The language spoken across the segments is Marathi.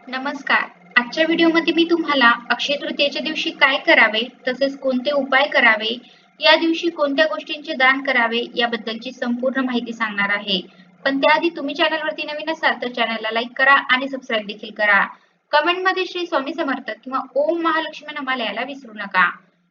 नमस्कार. आजच्या व्हिडिओमध्ये मी तुम्हाला अक्षय तृतीयेच्या दिवशी काय करावे, तसेच कोणते उपाय करावे, या दिवशी कोणत्या गोष्टींचे दान करावे याबद्दलची संपूर्ण माहिती सांगणार आहे. पण त्याआधी तुम्ही चॅनलवरती नवीन असाल तर चॅनलला लाईक करा आणि सबस्क्राईब देखील करा. कमेंटमध्ये श्री स्वामी समर्थ किंवा ओम महालक्ष्मी नमः लिहायला विसरू नका.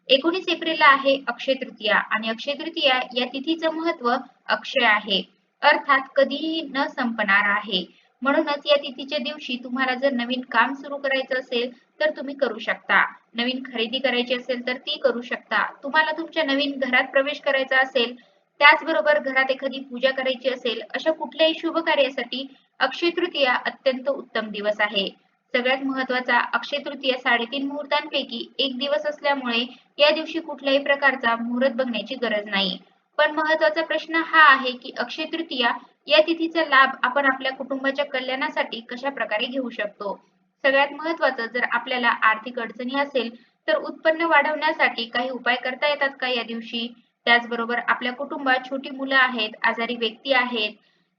19 एप्रिलला आहे अक्षय तृतीया आणि अक्षय तृतीया या तिथीचं महत्त्व अक्षय आहे. अर्थात कधीही न संपणार आहे. म्हणूनच या तिथीच्या दिवशी तुम्हाला जर नवीन काम सुरू करायचं असेल तर तुम्ही करू शकता. नवीन खरेदी करायची असेल तर ती करू शकता. तुम्हाला तुमच्या नवीन घरात प्रवेश करायचा असेल, त्याचबरोबर घरात एखादी पूजा करायची असेल, अशा कुठल्याही शुभ कार्यासाठी अक्षय तृतीया अत्यंत उत्तम दिवस आहे. सगळ्यात महत्त्वाचा अक्षय तृतीया 3.5 मुहूर्तांपैकी एक दिवस असल्यामुळे या दिवशी कुठल्याही प्रकारचा मुहूर्त बघण्याची गरज नाही. पण महत्त्वाचा प्रश्न हा आहे की अक्षय तृतीया या तिथीचा लाभ आपण आपल्या कुटुंबाच्या कल्याणासाठी कशा प्रकारे घेऊ शकतो. सगळ्यात महत्त्वाचं, जर आपल्याला आर्थिक अडचणी असेल तर उत्पन्न वाढवण्यासाठी काही उपाय करता येतात का या दिवशी? त्याचबरोबर आपल्या कुटुंबात छोटी मुलं आहेत, आजारी व्यक्ती आहेत,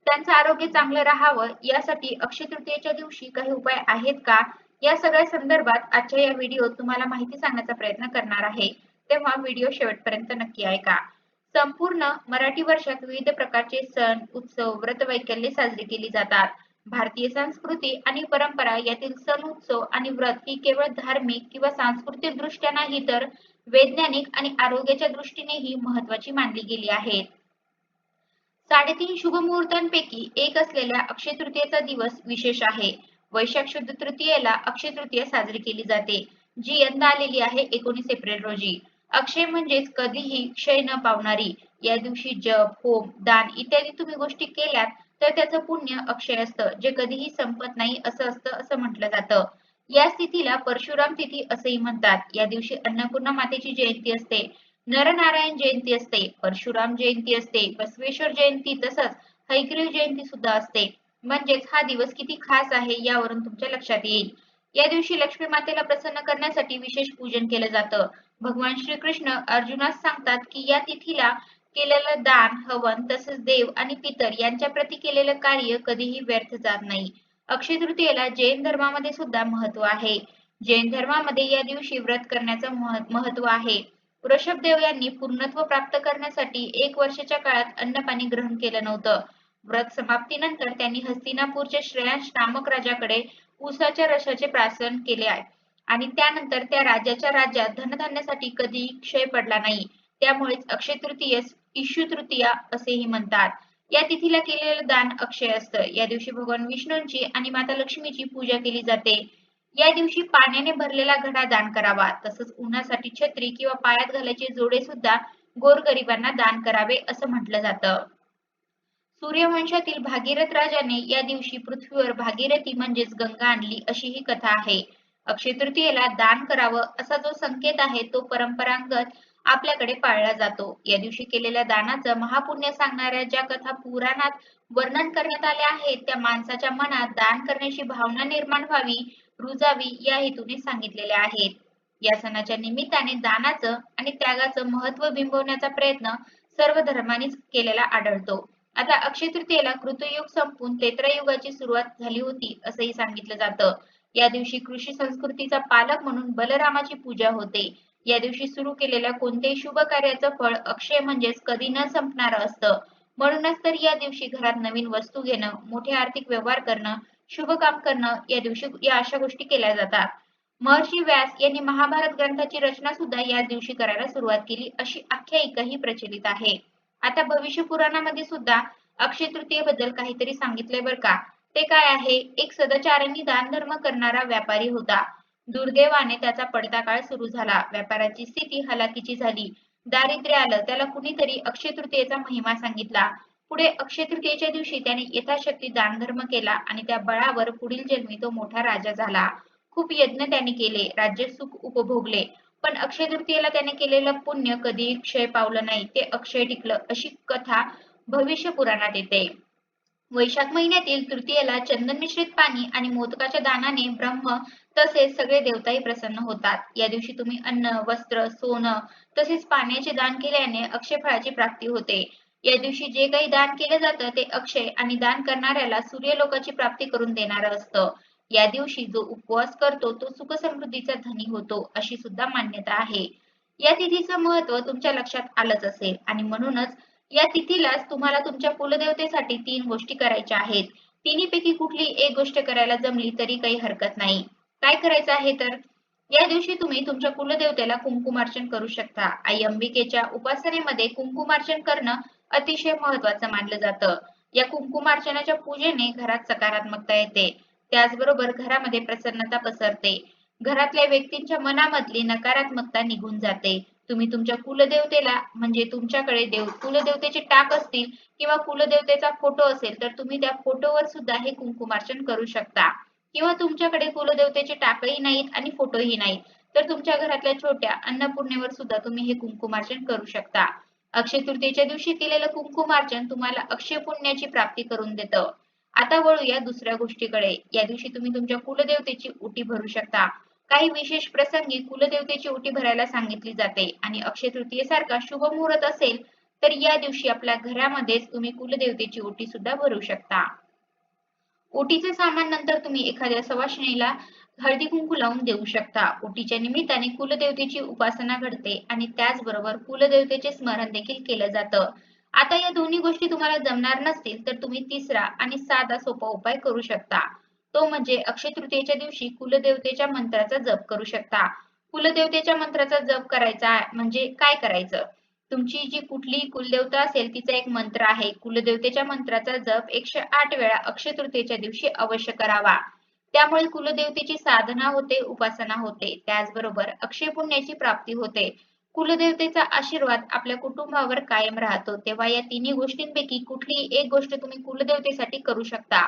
त्यांचं आरोग्य चांगलं राहावं यासाठी अक्षय तृतीयेच्या दिवशी काही उपाय आहेत का? या सगळ्या संदर्भात आजच्या या व्हिडिओत तुम्हाला माहिती सांगण्याचा प्रयत्न करणार आहे. तेव्हा व्हिडिओ शेवटपर्यंत नक्की ऐका. संपूर्ण मराठी वर्षात विविध प्रकारचे सण, उत्सव, व्रतवैकल्ये साजरी केली जातात. भारतीय संस्कृती आणि परंपरा यातील सण, उत्सव आणि व्रत ही केवळ धार्मिक किंवा सांस्कृतिक दृष्ट्या नाही तर वैज्ञानिक आणि आरोग्याच्या दृष्टीनेही महत्त्वाची मानली गेली आहेत. 3.5 शुभ मुहूर्तांपैकी एक असलेल्या अक्षय तृतीयेचा दिवस विशेष आहे. वैशाख शुद्ध तृतीयेला अक्षय तृतीया साजरी केली जाते, जी यंदा आलेली आहे 19 एप्रिल रोजी. अक्षय म्हणजेच कधीही क्षय न पावणारी. या दिवशी जप, होम, दान इत्यादी तुम्ही गोष्टी केल्यात तर त्याचं पुण्य अक्षय असतं, जे कधीही संपत नाही असं असतं असं म्हटलं जातं. या तिथीला परशुराम तिथी असेही म्हणतात. या दिवशी अन्नपूर्णा मातेची जयंती असते. नरनारायण जयंती असते, परशुराम जयंती असते, बसवेश्वर जयंती तसंच हयग्रीव जयंती सुद्धा असते. म्हणजेच हा दिवस किती खास आहे यावरून तुमच्या लक्षात येईल. या दिवशी लक्ष्मी मातेला प्रसन्न करण्यासाठी विशेष पूजन केलं जातं. भगवान श्रीकृष्ण अर्जुनास सांगतात की या तिथीला केलेलं दान, हवन तसेच देव आणि पितर यांच्या प्रती केलेलं कार्य कधीही व्यर्थ जात नाही. अक्षय तृतीयेला जैन धर्मामध्ये सुद्धा महत्त्व आहे. जैन धर्मामध्ये या दिवशी व्रत करण्याचं महत्त्व आहे. वृषभदेव यांनी पूर्णत्व प्राप्त करण्यासाठी 1 वर्षाच्या काळात अन्नपाणी ग्रहण केलं नव्हतं. व्रत समाप्तीनंतर त्यांनी हस्तिनापूरच्या श्रेयांश नामक राजाकडे उसाच्या रसाचे प्राशन केले आहे आणि त्यानंतर त्या राजाच्या राज्यात धनधान्यासाठी कधीही क्षय पडला नाही. त्यामुळेच अक्षय तृतीयेस इष्यू तृतीया असेही म्हणतात. या तिथीला केलेलं दान अक्षय असतं. या दिवशी भगवान विष्णूंची आणि माता लक्ष्मीची पूजा केली जाते. या दिवशी पाण्याने भरलेला घडा दान करावा. तसंच उन्हासाठी छत्री किंवा पायात घालायचे जोडे सुद्धा गोरगरिबांना दान करावे असं म्हटलं जातं. सूर्यवंशातील भागीरथ राजाने या दिवशी पृथ्वीवर भागीरथी म्हणजेच गंगा आणली अशी ही कथा आहे. अक्षय तृतीयेला दान करावं असा जो संकेत आहे तो परंपरागत आपल्याकडे पाळला जातो. या दिवशी केलेल्या दानाचं महापुण्य सांगणाऱ्या ज्या कथा पुराणात वर्णन करण्यात आल्या आहेत त्या माणसाच्या मनात दान करण्याची भावना निर्माण व्हावी, रुजावी या हेतूने सांगितलेल्या आहेत. या सणाच्या निमित्ताने दानाचं आणि त्यागाचं महत्त्व बिंबवण्याचा प्रयत्न सर्व धर्मांनीच केलेला आढळतो. आता अक्षय तृतीयेला कृतयुग संपून त्रेतायुगाची सुरुवात झाली होती असंही सांगितलं जातं. या दिवशी कृषी संस्कृतीचा पालक म्हणून बलरामाची पूजा होते. या दिवशी सुरू केलेल्या कोणत्याही शुभ कार्याचं फळ अक्षय म्हणजेच कधी न संपणारं असतं. म्हणूनच तर या दिवशी घरात नवीन वस्तू घेणं, मोठे आर्थिक व्यवहार करणं, शुभ काम करणं या दिवशी या अशा गोष्टी केल्या जातात. महर्षी व्यास यांनी महाभारत ग्रंथाची रचना सुद्धा या दिवशी करायला सुरुवात केली अशी आख्यायिकाही प्रचलित आहे. आता भविष्य पुराणामध्ये सुद्धा अक्षय तृतीयेबद्दल काहीतरी सांगितलंय बरं का. ते काय आहे? एक सदाचाराने दानधर्म करणारा व्यापारी होता. दुर्दैवाने त्याचा पडता काळ सुरू झाला. व्यापाराची स्थिती हलाखीची झाली. दारिद्र्य आलं. त्याला कुणीतरी अक्षय तृतीयेचा महिमा सांगितला. पुढे अक्षय तृतीयेच्या दिवशी त्याने यथाशक्ती दानधर्म केला आणि त्या बळावर पुढील जन्मी तो मोठा राजा झाला. खूप यज्ञ त्याने केले, राज्य सुख उपभोगले. पण अक्षय तृतीयेला त्याने केलेलं पुण्य कधीही क्षय पावलं नाही, ते अक्षय टिकलं अशी कथा भविष्य पुराणात येते. वैशाख महिन्यातील तृतीयेला चंदन मिश्रित पाणी आणि मोदकाच्या दानाने ब्रह्म तसेच सगळे देवताही प्रसन्न होतात. या दिवशी तुम्ही अन्न, वस्त्र, सोनं तसेच पाण्याचे दान केल्याने अक्षय फळाची प्राप्ती होते. या दिवशी जे काही दान केलं जातं ते अक्षय आणि दान करणाऱ्याला सूर्यलोकाची प्राप्ती करून देणारं असतं. या दिवशी जो उपवास करतो तो सुख समृद्धीचा धनी होतो अशी सुद्धा मान्यता आहे. या तिथीचं महत्त्व तुमच्या लक्षात आलंच असेल आणि म्हणूनच या तिथीलाच तुम्हाला तुमच्या कुलदेवतेसाठी 3 गोष्टी करायच्या आहेत. तिन्हीपैकी कुठली एक गोष्ट करायला जमली तरी काही हरकत नाही. काय करायचं आहे तर या दिवशी तुम्ही तुमच्या कुलदेवतेला कुंकुमार्चन करू शकता. आई अंबिकेच्या उपासनेमध्ये कुंकुमार्चन करणं अतिशय महत्त्वाचं मानलं जातं. या कुंकुमार्चनाच्या पूजेने घरात सकारात्मकता येते. त्याचबरोबर घरामध्ये प्रसन्नता पसरते. घरातल्या व्यक्तींच्या मनामधली नकारात्मकता निघून जाते. तुम्ही तुमच्या कुलदेवतेला म्हणजे तुमच्याकडे कुलदेवतेचे टाक असतील किंवा कुलदेवतेचा फोटो असेल तर तुम्ही त्या फोटोवर सुद्धा हे कुंकुमार्चन करू शकता. किंवा तुमच्याकडे कुलदेवतेचे टाकही नाहीत आणि फोटोही नाहीत तर तुमच्या घरातल्या छोट्या अन्नपूर्णेवर सुद्धा तुम्ही हे कुंकुमार्चन करू शकता. अक्षय तृतीयेच्या दिवशी केलेलं कुंकुमार्चन तुम्हाला अक्षय पुण्याची प्राप्ती करून देतं. आता वळूया दुसऱ्या गोष्टीकडे. या दिवशी तुम्ही तुमच्या कुलदेवतेची ओटी भरू शकता. काही विशेष प्रसंगी कुलदेवतेची ओटी भरायला सांगितली जाते आणि अक्षय तृतीयेसारखा शुभ मुहूर्त असेल तर या दिवशी आपल्या घरामध्येच तुम्ही कुलदेवतेची ओटी सुद्धा भरू शकता. ओटीचे सामान नंतर तुम्ही एखाद्या सवाष्णीला हळदी कुंकू लावून देऊ शकता. ओटीच्या निमित्ताने कुलदेवतेची उपासना घडते आणि त्याचबरोबर कुलदेवतेचे स्मरण देखील केलं जातं. आता या दोन्ही गोष्टी तुम्हाला जमणार नसतील तर तुम्ही तिसरा आणि साधा सोपा उपाय करू शकता. तो म्हणजे अक्षय तृतीयेच्या दिवशी कुलदेवतेच्या मंत्राचा जप करू शकता. कुलदेवतेच्या मंत्राचा जप करायचा म्हणजे काय करायचं? तुमची जी कुठलीही कुलदेवता असेल तिचा एक मंत्र आहे. कुलदेवतेच्या मंत्राचा जप 108 वेळा अक्षय तृतीयेच्या दिवशी अवश्य करावा. त्यामुळे कुलदेवतेची साधना होते, उपासना होते. त्याचबरोबर अक्षय पुण्याची प्राप्ती होते. कुलदेवतेचा आशीर्वाद आपल्या कुटुंबावर कायम राहतो. तेव्हा या तिन्ही गोष्टींपैकी कुठलीही एक गोष्ट तुम्ही कुलदेवतेसाठी करू शकता.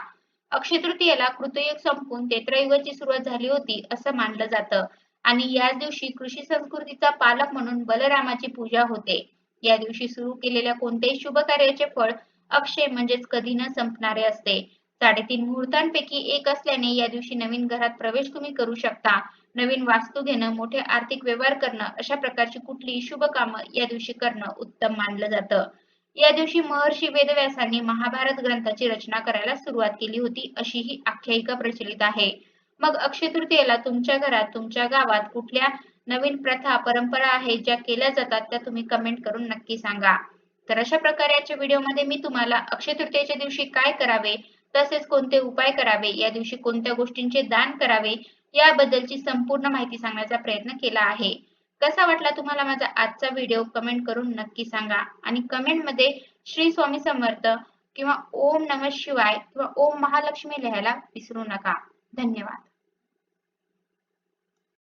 अक्षय तृतीयेला कृतयुग संपून त्रेतायुगाची सुरुवात झाली होती असं मानलं जातं आणि याच दिवशी कृषी संस्कृतीचा पालक म्हणून बलरामाची पूजा होते. या दिवशी सुरू केलेल्या कोणत्याही शुभ कार्याचे फळ अक्षय म्हणजेच कधी न संपणारे असते. 3.5 मुहूर्तांपैकी एक असल्याने या दिवशी नवीन घरात प्रवेश तुम्ही करू शकता. नवीन वास्तू घेणं, मोठे आर्थिक व्यवहार करणं, अशा प्रकारची कुठलीही शुभ कामं या दिवशी करणं उत्तम मानलं जातं. या दिवशी महर्षी वेदव्यासांनी महाभारत ग्रंथाची रचना करायला सुरुवात केली होती, अशी ही आख्यायिका प्रचलित आहे. मग अक्षय तृतीयेला तुमच्या घरात, तुमच्या गावात कुठल्या नवीन प्रथा, परंपरा आहेत ज्या केल्या जातात त्या तुम्ही कमेंट करून नक्की सांगा. तर अशा प्रकारे आजच्या व्हिडिओमध्ये मी तुम्हाला अक्षय तृतीयेच्या दिवशी काय करावे, तसेच कोणते उपाय करावे, या दिवशी कोणत्या गोष्टींचे दान करावे, याबद्दलची संपूर्ण माहिती सांगण्याचा प्रयत्न केला आहे. कसा वाटला तुम्हाला माझा आजचा व्हिडिओ कमेंट करून नक्की सांगा आणि कमेंटमध्ये श्री स्वामी समर्थ किंवा ओम नमः शिवाय किंवा ओम महालक्ष्मी लिहायला विसरू नका. धन्यवाद.